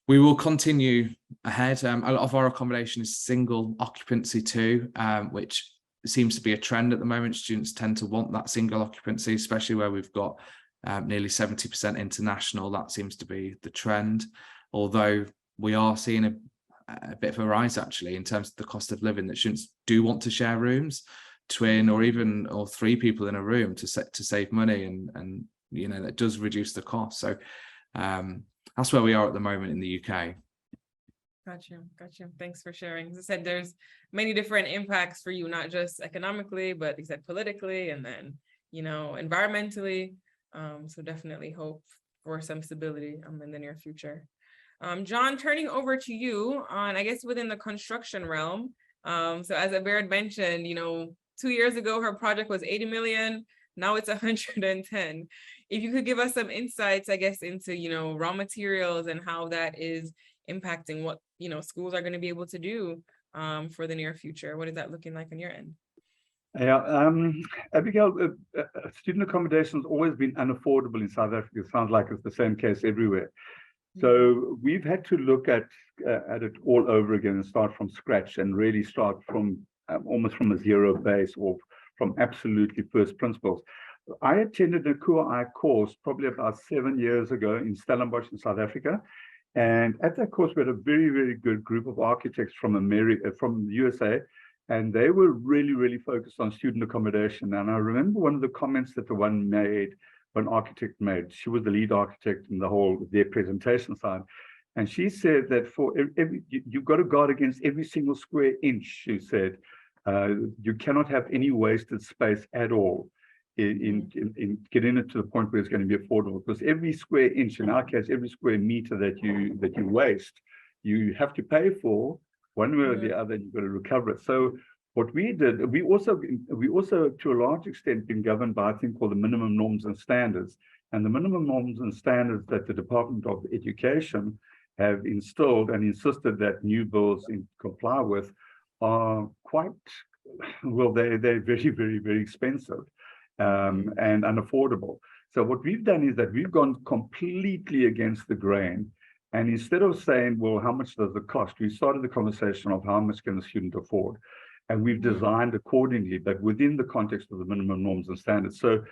we will continue ahead. A lot of our accommodation is single occupancy too, which seems to be a trend at the moment. Students tend to want that single occupancy, especially where we've got nearly 70% international. That seems to be the trend, although we are seeing a bit of a rise actually in terms of the cost of living, that students do want to share rooms, twin or three people in a room to save money, and you know, that does reduce the cost. So that's where we are at the moment in the UK. Gotcha. Thanks for sharing. As I said, there's many different impacts for you, not just economically, but you said politically, and then, you know, environmentally. So definitely hope for some stability in the near future. John, turning over to you on, I guess, within the construction realm. So as Abir mentioned, you know, 2 years ago, her project was 80 million. Now it's 110. If you could give us some insights, I guess, into, you know, raw materials and how that is impacting what, you know, schools are going to be able to do for the near future. What is that looking like on your end? Yeah, Abigail, student accommodation has always been unaffordable in South Africa. It sounds like it's the same case everywhere. So we've had to look at it all over again and start from scratch, and really start from almost from a zero base, or from absolutely first principles. I attended a QI course probably about 7 years ago in Stellenbosch in South Africa. And at that course, we had a very, very good group of architects from the USA, and they were really, really focused on student accommodation. And I remember one of the comments that one architect made. She was the lead architect in their presentation side. And she said that for you've got to guard against every single square inch, she said. You cannot have any wasted space at all in getting it to the point where it's going to be affordable, because every square inch, in our case, every square meter that you waste, you have to pay for one way or the other, and you've got to recover it. So what we did, we also to a large extent been governed by a thing called the minimum norms and standards. And the minimum norms and standards that the Department of Education have instilled and insisted that new builds comply with are quite, well, they're very, very, very expensive and unaffordable. So what we've done is that we've gone completely against the grain. And instead of saying, well, how much does it cost? We started the conversation of how much can a student afford? And we've designed accordingly, but within the context of the minimum norms and standards. So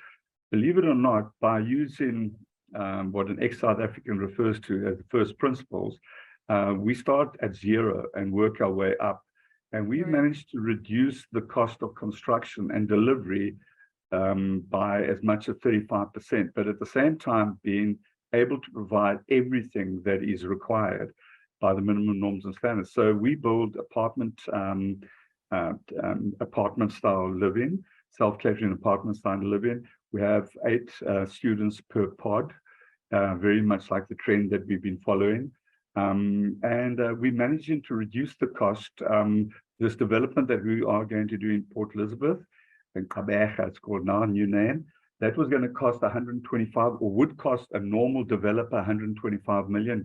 believe it or not, by using what an ex-South African refers to as the first principles, we start at zero and work our way up. And we've managed to reduce the cost of construction and delivery by as much as 35%, but at the same time being able to provide everything that is required by the minimum norms and standards. So we build apartment style living, self-catering apartment style living. We have 8 students per pod, very much like the trend that we've been following. We're managing to reduce the cost. This development that we are going to do in Port Elizabeth, and Kabeja, it's called now, new name, that was going to cost 125, or would cost a normal developer $125 million.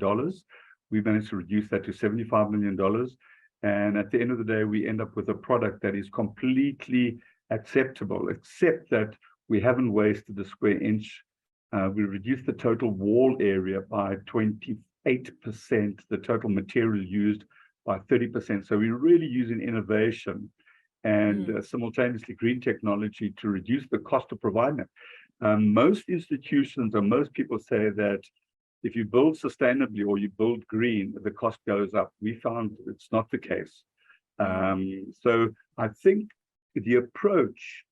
We managed to reduce that to $75 million. And at the end of the day, we end up with a product that is completely acceptable, except that we haven't wasted a square inch. We reduced the total wall area by 28%, the total material used by 30%. So we're really using innovation and simultaneously green technology to reduce the cost of providing it. Most institutions or most people say that if you build sustainably or you build green, the cost goes up. We found it's not the case. So I think the approach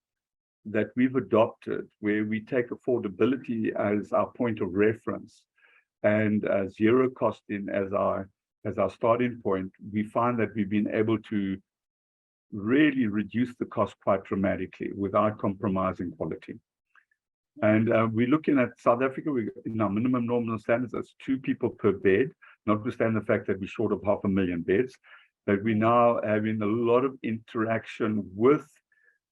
that we've adopted, where we take affordability as our point of reference and zero costing as our starting point, we find that we've been able to really reduced the cost quite dramatically without compromising quality. And we're looking at South Africa, in our minimum normal standards, that's 2 people per bed, notwithstanding the fact that we're short of 500,000 beds. But we're now having a lot of interaction with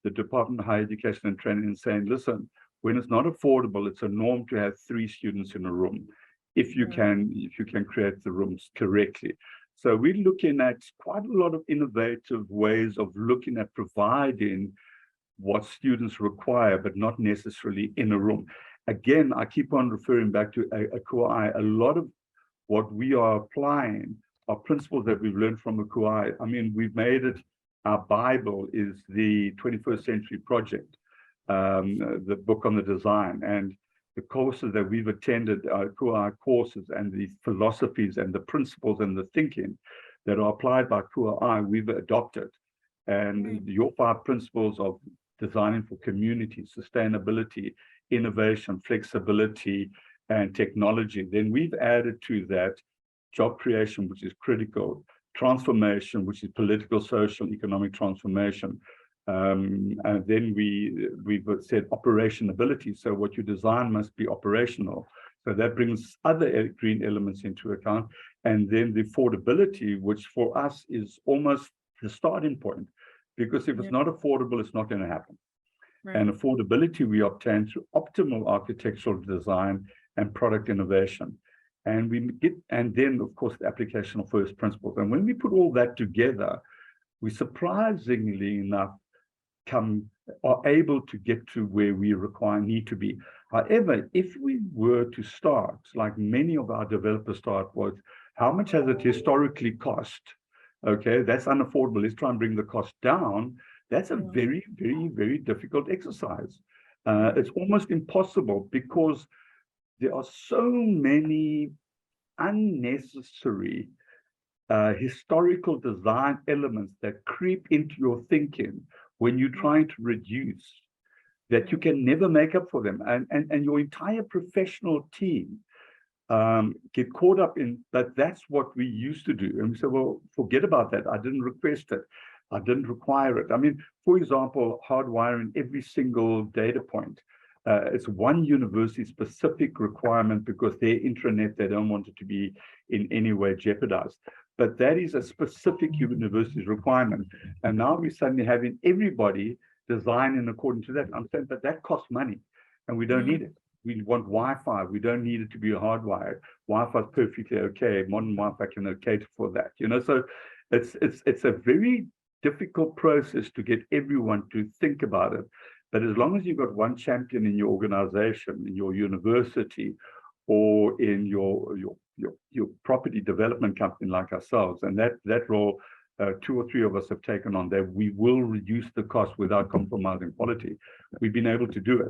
the Department of Higher Education and Training and saying, listen, when it's not affordable, it's a norm to have 3 students in a room, if you can create the rooms correctly. So we're looking at quite a lot of innovative ways of looking at providing what students require, but not necessarily in a room. Again, I keep on referring back to Akuai. A lot of what we are applying are principles that we've learned from Akuai. I mean, we've made it, our Bible is the 21st Century Project, the book on the design, and the courses that we've attended, Akuai courses, and the philosophies and the principles and the thinking that are applied by Akuai, we've adopted. And your 5 principles of designing for community, sustainability, innovation, flexibility, and technology. Then we've added to that job creation, which is critical, transformation, which is political, social, economic transformation. And then we've said operationability. So what you design must be operational. So that brings other green elements into account. And then the affordability, which for us is almost the starting point. Because if it's not affordable, it's not going to happen. Right. And affordability we obtain through optimal architectural design and product innovation. And then of course the application of first principles. And when we put all that together, we surprisingly enough are able to get to where we need to be. However, if we were to start, like many of our developers start, was how much has it historically cost? Okay, that's unaffordable. Let's try and bring the cost down. That's a very, very, very difficult exercise. It's almost impossible because there are so many unnecessary historical design elements that creep into your thinking when you're trying to reduce, that you can never make up for them. And your entire professional team get caught up in that. That's what we used to do. And we said, well, forget about that. I didn't request it. I didn't require it. I mean, for example, hardwiring every single data point. It's one university specific requirement because their intranet, they don't want it to be in any way jeopardized. But that is a specific university's requirement. And now we're suddenly having everybody design in according to that. I'm saying, but that costs money and we don't need it. We want Wi-Fi. We don't need it to be hardwired. Wi-Fi is perfectly okay. Modern Wi-Fi can cater for that. You know, so it's a very difficult process to get everyone to think about it. But as long as you've got one champion in your organization, in your university, or in your property development company like ourselves, and that role 2 or 3 of us have taken on, that we will reduce the cost without compromising quality. We've been able to do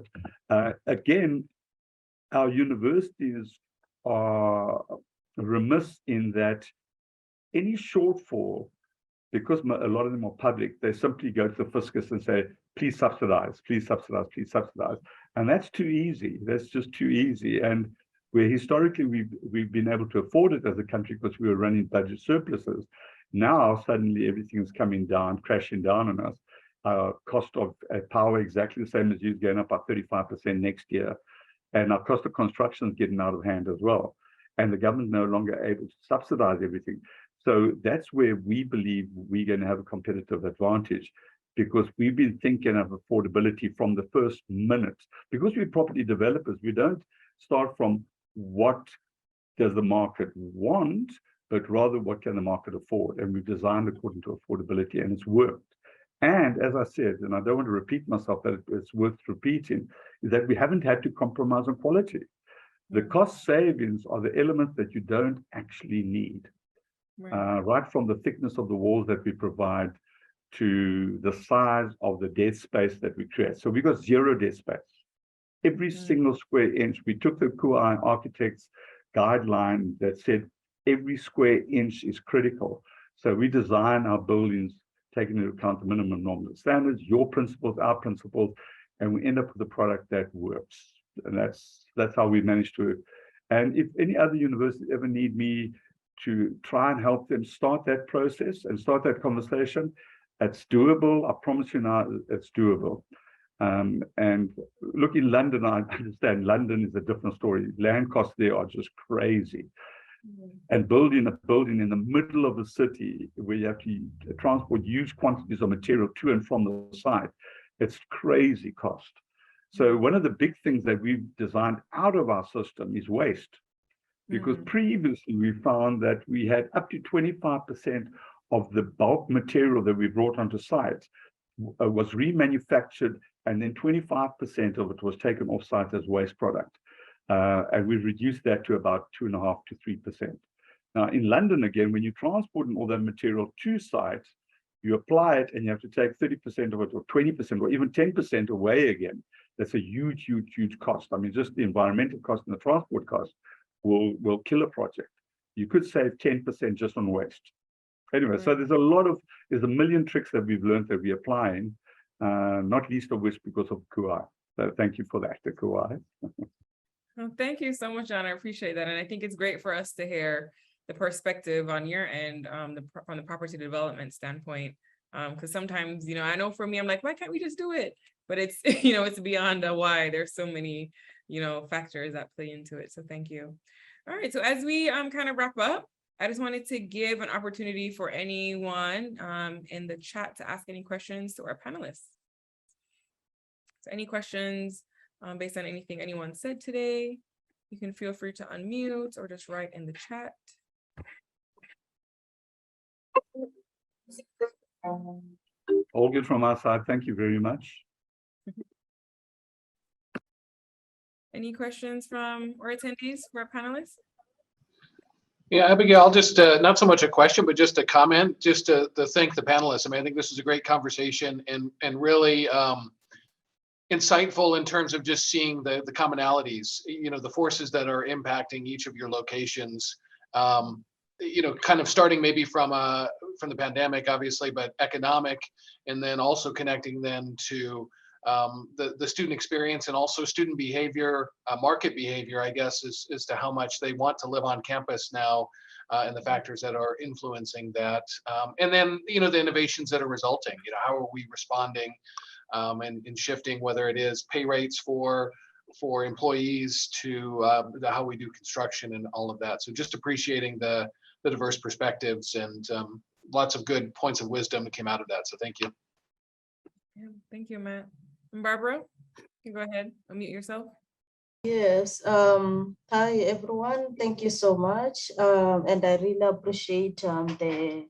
it. Again, our universities are remiss in that any shortfall, because a lot of them are public, they simply go to the fiscus and say, please subsidize, please subsidize, please subsidize. And that's too easy. That's just too easy. And where historically we've been able to afford it as a country because we were running budget surpluses. Now suddenly everything is coming down, crashing down on us. Our cost of power exactly the same as you, going up by 35% next year. And our cost of construction is getting out of hand as well. And the government no longer able to subsidize everything. So that's where we believe we're going to have a competitive advantage, because we've been thinking of affordability from the first minute. Because we're property developers, we don't start from what does the market want, but rather what can the market afford. And we've designed according to affordability, and it's worked. And as I said, and I don't want to repeat myself, but it's worth repeating, is that we haven't had to compromise on quality. The cost savings are the elements that you don't actually need. Right from the thickness of the walls that we provide to the size of the dead space that we create. So we got 0 dead space. Every single square inch. We took the Kuai architects guideline that said every square inch is critical. So we design our buildings taking into account the minimum normal standards, your principles, our principles, and we end up with a product that works. And that's how we managed to. And if any other university ever need me to try and help them start that process and start that conversation, It's doable. I promise you now, it's doable. And look, in London, I understand London is a different story. Land costs there are just crazy. And building a building in the middle of the city where you have to transport huge quantities of material to and from the site, it's crazy cost. So one of the big things that we've designed out of our system is waste. Because previously we found that we had up to 25% of the bulk material that we brought onto site was remanufactured, and then 25% of it was taken off site as waste product. And we've reduced that to about 2.5% to 3%. Now in London, again, when you're transporting all that material to site, you apply it and you have to take 30% of it or 20% or even 10% away again. That's a huge, huge, huge cost. I mean, just the environmental cost and the transport cost will kill a project. You could save 10% just on waste. Anyway, so there's a million tricks that we've learned that we're applying, not least of which because of Kuai. So thank you for that, the Kuai. Well, thank you so much, John. I appreciate that. And I think it's great for us to hear the perspective on your end, from the property development standpoint. Because sometimes, I know for me, I'm like, why can't we just do it? But it's, it's beyond a why. There's so many, factors that play into it. So thank you. All right. So as we kind of wrap up, I just wanted to give an opportunity for anyone in the chat to ask any questions to our panelists. So any questions based on anything anyone said today, you can feel free to unmute or just write in the chat. All good from our side. Thank you very much. Any questions from our attendees for our panelists? Yeah, Abigail, I'll just, not so much a question, but just a comment, just to thank the panelists. I mean, I think this is a great conversation and really insightful in terms of just seeing the commonalities, the forces that are impacting each of your locations, kind of starting maybe from the pandemic, obviously, but economic, and then also connecting then to the student experience and also student behavior, market behavior, I guess, as to how much they want to live on campus now, and the factors that are influencing that. And then, the innovations that are resulting, how are we responding and shifting, whether it is pay rates for employees to how we do construction and all of that. So just appreciating the diverse perspectives and lots of good points of wisdom that came out of that. So thank you. Yeah, thank you, Matt. And Barbara, you can go ahead, unmute yourself. Yes, hi everyone, thank you so much. And I really appreciate the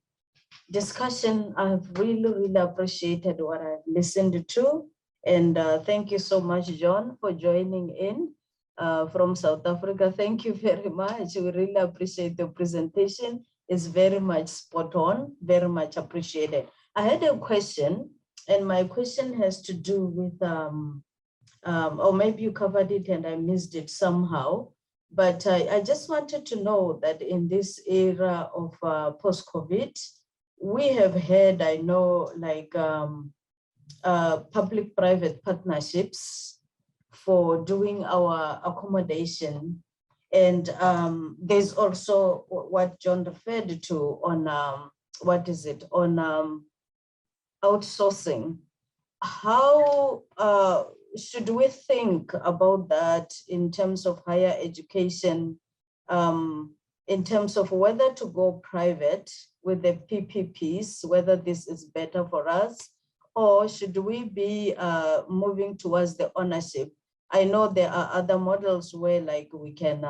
discussion. I've really appreciated what I've listened to. And thank you so much, John, for joining in from South Africa. Thank you very much. We really appreciate the presentation. It's very much spot on, very much appreciated. I had a question, and my question has to do with, or maybe you covered it and I missed it somehow, but I just wanted to know that in this era of post-COVID, we have had, I know, like public-private partnerships for doing our accommodation. And there's also what John referred to on, outsourcing. How should we think about that in terms of higher education, in terms of whether to go private with the PPPs, whether this is better for us, or should we be moving towards the ownership? I know there are other models where like we can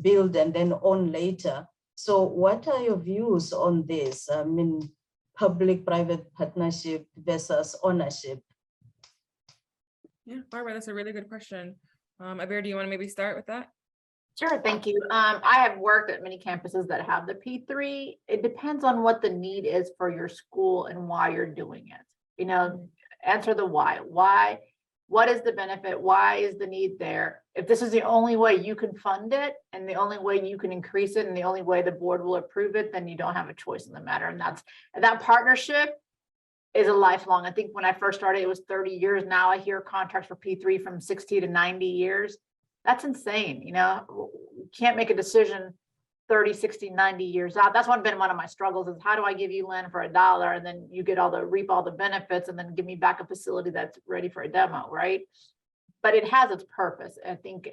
build and then own later. So what are your views on this? I mean, public-private partnership versus ownership? Yeah, Barbara, that's a really good question. Abir, do you want to maybe start with that? Sure, thank you. I have worked at many campuses that have the P3. It depends on what the need is for your school and why you're doing it. Answer the why. Why? What is the benefit? Why is the need there? If this is the only way you can fund it and the only way you can increase it and the only way the board will approve it, then you don't have a choice in the matter. And that partnership is a lifelong. I think when I first started, it was 30 years. Now I hear contracts for P3 from 60 to 90 years. That's insane. You can't make a decision 30, 60, 90 years out. That's been one of my struggles is how do I give you land for $1 and then you get reap all the benefits and then give me back a facility that's ready for a demo, right? But it has its purpose. I think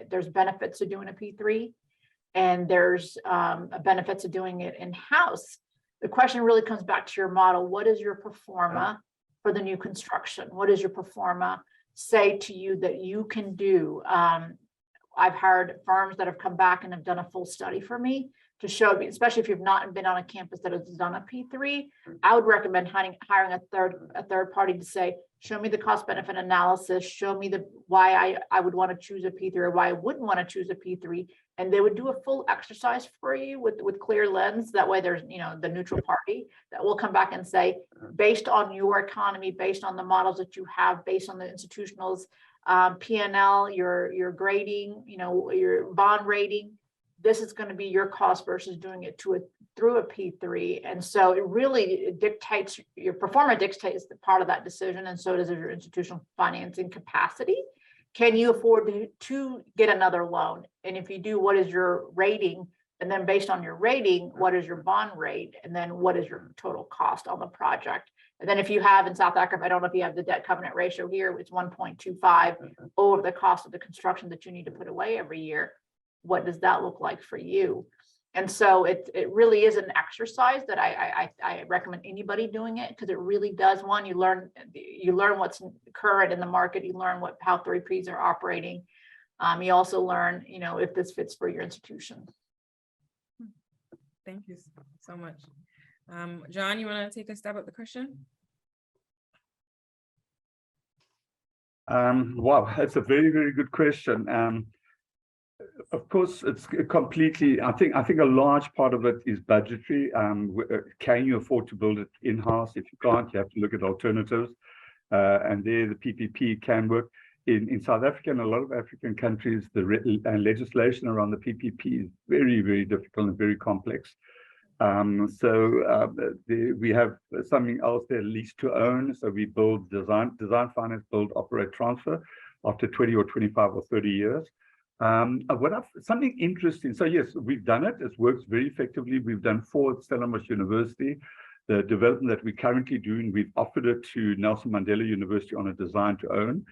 there's benefits to doing a P3 and there's benefits of doing it in-house. The question really comes back to your model. What is your pro forma for the new construction? What does your pro forma say to you that you can do? I've hired firms that have come back and have done a full study for me to show me, especially if you've not been on a campus that has done a P3, I would recommend hiring a third party to say, show me the cost benefit analysis, show me why I would want to choose a P3 or why I wouldn't want to choose a P3. And they would do a full exercise for you with clear lens. That way there's, the neutral party that will come back and say, based on your economy, based on the models that you have, based on the institutionals, P&L, your grading, your bond rating, this is going to be your cost versus doing it through a P3. And so it dictates, your pro forma dictates the part of that decision. And so does your institutional financing capacity. Can you afford to get another loan? And if you do, what is your rating? And then based on your rating, what is your bond rate? And then what is your total cost on the project? And then if you have in South Africa, I don't know if you have the debt covenant ratio here, it's 1.25 over the cost of the construction that you need to put away every year. What does that look like for you? And so it really is an exercise that I recommend anybody doing it because it really does. One, you learn what's current in the market. You learn how 3Ps are operating. You also learn, if this fits for your institution. Thank you so much. John, you want to take a stab at the question? Wow, that's a very, very good question. Of course, it's completely, I think a large part of it is budgetary. Can you afford to build it in-house? If you can't, you have to look at alternatives. And there the PPP can work. In South Africa and a lot of African countries, the legislation around the PPP is very, very difficult and very complex. We have something else there, lease to own. So we build design finance, build, operate, transfer after 20 or 25 or 30 years. Something interesting. So yes, we've done it. It works very effectively. We've done 4 at Stellenbosch University. The development that we're currently doing, we've offered it to Nelson Mandela University on a design to own.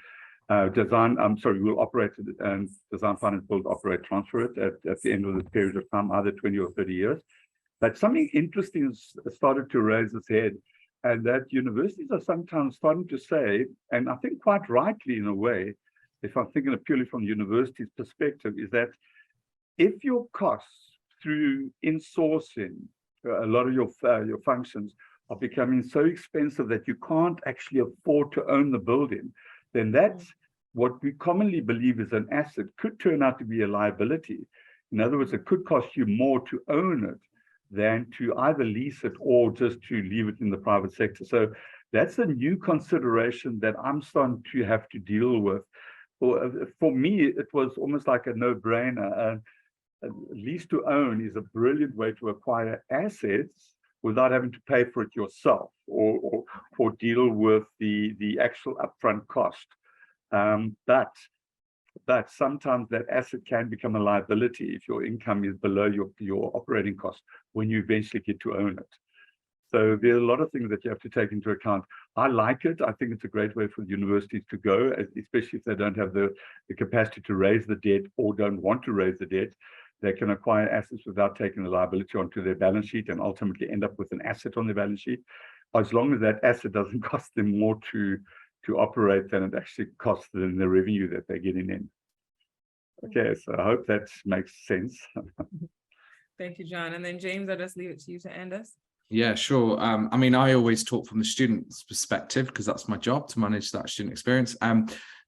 We'll operate it and design finance, build, operate, transfer it at the end of the period of time, either 20 or 30 years. But something interesting has started to raise its head, and that universities are sometimes starting to say, and I think quite rightly in a way, if I'm thinking of purely from the university's perspective, is that if your costs through insourcing a lot of your functions are becoming so expensive that you can't actually afford to own the building, then that's what we commonly believe is an asset could turn out to be a liability. In other words, it could cost you more to own it than to either lease it or just to leave it in the private sector. So that's a new consideration that I'm starting to have to deal with. For me, it was almost like a no-brainer. Lease to own is a brilliant way to acquire assets without having to pay for it yourself or deal with the actual upfront cost. But sometimes that asset can become a liability if your income is below your operating cost when you eventually get to own it. So there are a lot of things that you have to take into account. I like it. I think it's a great way for the universities to go, especially if they don't have the capacity to raise the debt or don't want to raise the debt. They can acquire assets without taking the liability onto their balance sheet and ultimately end up with an asset on their balance sheet, as long as that asset doesn't cost them more to operate than it actually costs them the revenue that they're getting in. Okay, so I hope that makes sense. Thank you, John. And then James, I'll just leave it to you to end us. Yeah, sure. I mean, I always talk from the student's perspective because that's my job, to manage that student experience.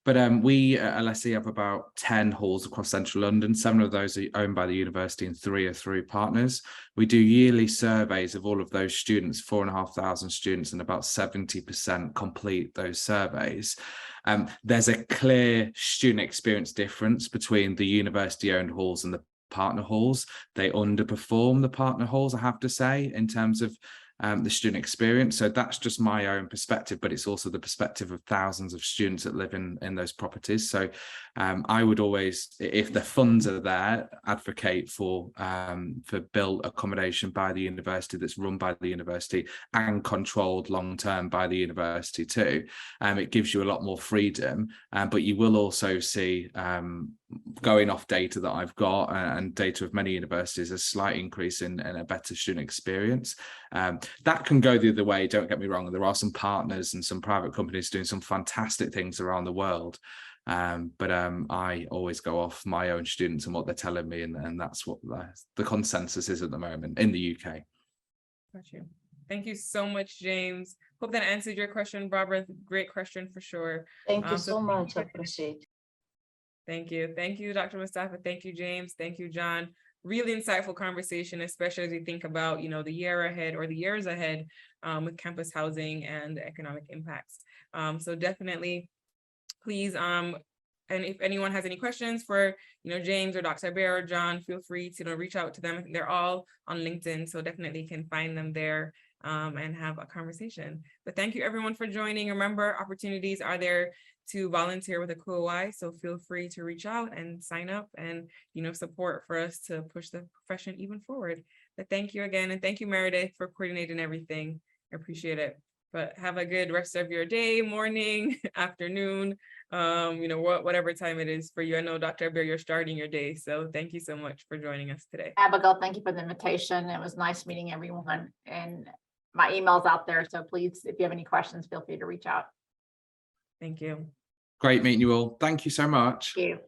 But we at LSE have about 10 halls across central London. 7 of those are owned by the university and 3 are through partners. We do yearly surveys of all of those students, 4,500 students, and about 70% complete those surveys. There's a clear student experience difference between the university-owned halls and the partner halls. They underperform the partner halls, I have to say, in terms of the student experience. So that's just my own perspective, but it's also the perspective of thousands of students that live in those properties. So I would always, if the funds are there, advocate for built accommodation by the university, that's run by the university and controlled long term by the university too. It gives you a lot more freedom, but you will also see, going off data that I've got and data of many universities, a slight increase in a better student experience. That can go the other way, don't get me wrong. There are some partners and some private companies doing some fantastic things around the world. But I always go off my own students and what they're telling me, and that's what the consensus is at the moment in the UK. Got you. Thank you so much, James. Hope that answered your question, Barbara. Great question for sure. Thank you So so much. I appreciate it. Thank you. Thank you, Dr. Mustafa. Thank you, James. Thank you, John. Really insightful conversation, especially as we think about, the year ahead or the years ahead with campus housing and the economic impacts. So definitely, please, and if anyone has any questions for, James or Dr. Bear or John, feel free to reach out to them. They're all on LinkedIn, so definitely can find them there and have a conversation. But thank you everyone for joining. Remember, opportunities are there to volunteer with a COI, so feel free to reach out and sign up and, support for us to push the profession even forward. But thank you again, and thank you, Meredith, for coordinating everything. I appreciate it. But have a good rest of your day, morning, afternoon, whatever time it is for you. I know, Dr. Bear, you're starting your day, so thank you so much for joining us today. Abigail, thank you for the invitation. It was nice meeting everyone, and my email's out there. So please, if you have any questions, feel free to reach out. Thank you. Great meeting you all. Thank you so much. Thank you.